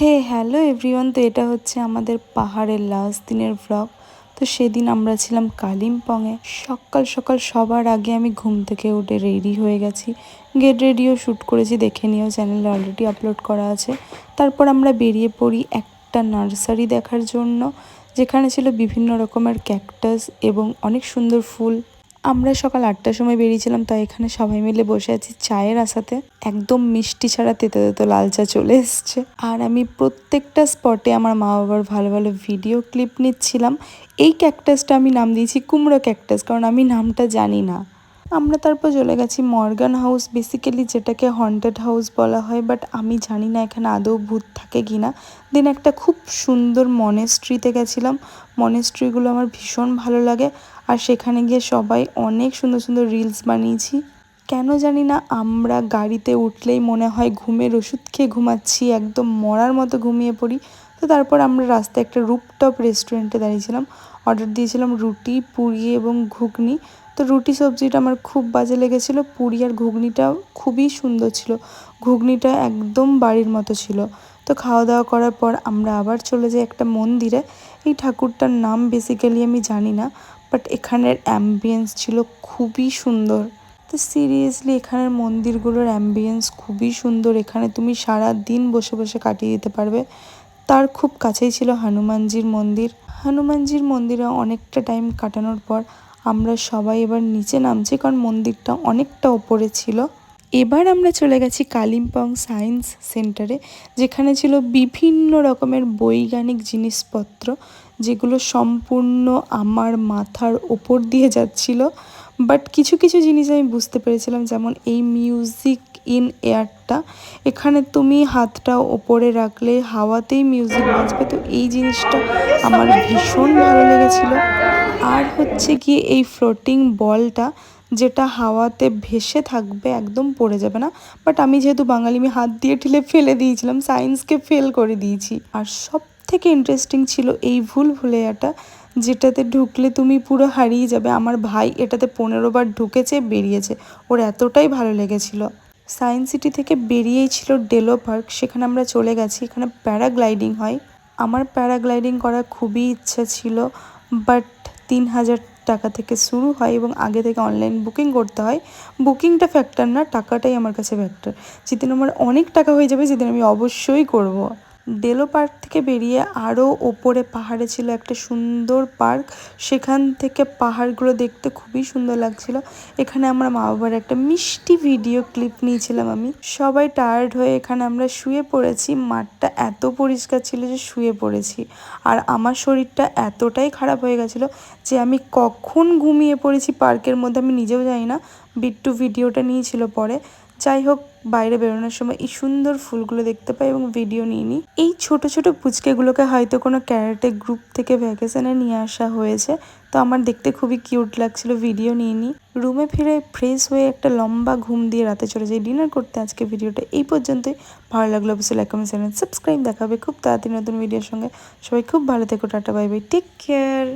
Hello everyone. তো এটা হচ্ছে আমাদের পাহাড়ের লাস্ট দিনের ব্লগ। তো সেদিন আমরা ছিলাম কালিম্পংয়ে। সকাল সকাল সবার আগে আমি ঘুম থেকে উঠে রেডি হয়ে গেছি, গেট রেডিও শ্যুট করেছি, দেখে নিও, চ্যানেলে অলরেডি আপলোড করা আছে। তারপর আমরা বেরিয়ে পড়ি একটা নার্সারি দেখার জন্য, যেখানে ছিল বিভিন্ন রকমের ক্যাকটাস এবং অনেক সুন্দর ফুল। আমরা সকাল 8টার সময় বেরিয়েছিলাম, তাই এখানে সবাই মিলে বসে আছি চায়ের আশাতে। একদম মিষ্টি ছাড়া তেতো তেতো লাল চা চলে এসছে। আর আমি প্রত্যেকটা স্পটে আমার মা বাবার ভালো ভালো ভিডিও ক্লিপ নিচ্ছিলাম। এই ক্যাকটাসটা আমি নাম দিয়েছি কুমড়ো ক্যাকটাস, কারণ আমি নামটা জানি না। আমরা তারপর চলে গেছি মর্গান হাউস, বেসিক্যালি যেটাকে হন্টেড হাউস বলা হয়, বাট আমি জানি না এখানে আদৌ ভূত থাকে কি না। দেন একটা খুব সুন্দর মনেস্ট্রিতে গেছিলাম। মনেস্ট্রিগুলো আমার ভীষণ ভালো লাগে, আর সেখানে গিয়ে সবাই অনেক সুন্দর সুন্দর রিলস বানিয়েছি। কেন জানি না আমরা গাড়িতে উঠলেই মনে হয় ঘুমের ওষুধ খেয়ে ঘুমাচ্ছি, একদম মরার মতো ঘুমিয়ে পড়ি। তো তারপর আমরা রাস্তায় একটা রুপটপ রেস্টুরেন্টে দাঁড়িয়েছিলাম, অর্ডার দিয়েছিলাম রুটি, পুরি এবং ঘুগনি। তো রুটি সবজিটা আমার খুব বাজে লেগেছিলো, পুরি আর ঘুগনিটা খুবই সুন্দর ছিল, ঘুগনিটা একদম বাড়ির মতো ছিল। তো খাওয়া দাওয়া করার পর আমরা আবার চলে যাই একটা মন্দিরে। এই ঠাকুরটার নাম বেসিক্যালি আমি জানি না, বাট এখানের অ্যাম্বিয়েন্স ছিল খুবই সুন্দর। তো সিরিয়াসলি এখানের মন্দিরগুলোর অ্যাম্বিয়েন্স খুবই সুন্দর, এখানে তুমি সারা দিন বসে বসে কাটিয়ে দিতে পারবে। তার খুব কাছেই ছিল হনুমানজির মন্দির। হনুমানজির মন্দিরে অনেকটা টাইম কাটানোর পর আমরা সবাই এবার নিচে নামছি, কারণ মন্দিরটা অনেকটা ওপরে ছিল। এবার আমরা চলে গেছি কালিম্পং সায়েন্স সেন্টারে, যেখানে ছিল বিভিন্ন রকমের বৈজ্ঞানিক জিনিসপত্র, যেগুলো সম্পূর্ণ আমার মাথার ওপর দিয়ে যাচ্ছিল। বাট কিছু কিছু জিনিস আমি বুঝতে পেরেছিলাম, যেমন এই মিউজিক ইন এয়ারটা, এখানে তুমি হাতটা ওপরে রাখলে হাওয়াতেই মিউজিক বাজবে। তো এই জিনিসটা আমার ভীষণ ভালো লেগেছিল। আর হচ্ছে গিয়ে এই ফ্লোটিং বলটা, যেটা হাওয়াতে ভেসে থাকবে, একদম পড়ে যাবে না। বাট আমি যেহেতু বাঙালি, আমি হাত দিয়ে ঠেলে ফেলে দিয়েছিলাম, সায়েন্সকে ফেল করে দিয়েছি। আর সব থেকে ইন্টারেস্টিং ছিল এই ভুলভুলাইয়াটা, যেটাতে ঢুকলে তুমি পুরো হারিয়ে যাবে। আমার ভাই এটাতে 15বার ঢুকেছে, বেরিয়েছে, ওর এতটাই ভালো লেগেছিল। সায়েন্স সিটি থেকে বেরিয়েই ছিল ডেলো পার্ক, সেখানে আমরা চলে গেছি। এখানে প্যারাগ্লাইডিং হয়। আমার প্যারাগ্লাইডিং করার খুবই ইচ্ছা ছিল, বাট 3000 টাকা থেকে শুরু হয় এবং আগে থেকে অনলাইন বুকিং করতে হয়। বুকিংটা ফ্যাক্টর না, টাকাটাই আমার কাছে ফ্যাক্টর। যেদিন আমার অনেক টাকা হয়ে যাবে, সেদিন আমি অবশ্যই করব। ডেলো পার্ক থেকে বেরিয়ে আরও ওপরে পাহাড়ে ছিল একটা সুন্দর পার্ক, সেখান থেকে পাহাড়গুলো দেখতে খুবই সুন্দর লাগছিল। এখানে আমার মা বাবার একটা মিষ্টি ভিডিও ক্লিপ নিয়েছিলাম আমি। সবাই টায়ার্ড হয়ে এখানে আমরা শুয়ে পড়েছি, মাঠটা এত পরিষ্কার ছিল যে শুয়ে পড়েছি। আর আমার শরীরটা এতটাই খারাপ হয়ে গেছিলো যে আমি কখন ঘুমিয়ে পড়েছি পার্কের মধ্যে আমি নিজেও জানি না। বিট্টু ভিডিওটা নিয়েছিল পরে। যাই হোক, বাইরে বেরোনোর সময় এই সুন্দর ফুলগুলো দেখতে পাই এবং ভিডিও নিয়ে নিই। এই ছোট ছোট পুচকেগুলোকে হয়তো কোনো ক্যারাটে গ্রুপ থেকে ভ্যাকেশনে নিয়ে আসা হয়েছে, তো আমার দেখতে খুবই কিউট লাগছিল, ভিডিও নিয়ে নিই। রুমে ফিরে ফ্রেশ হয়ে একটা লম্বা ঘুম দিয়ে রাতে চলে যাই ডিনার করতে। আজকে ভিডিওটা এই পর্যন্তই। ভালো লাগলো অবশ্যই লাইক, কমেন্ট, চ্যানেল সাবস্ক্রাইব। দেখা হবে খুব তাড়াতাড়ি নতুন ভিডিওর সঙ্গে। সবাই খুব ভালো থেকো, tata, bye bye, take care.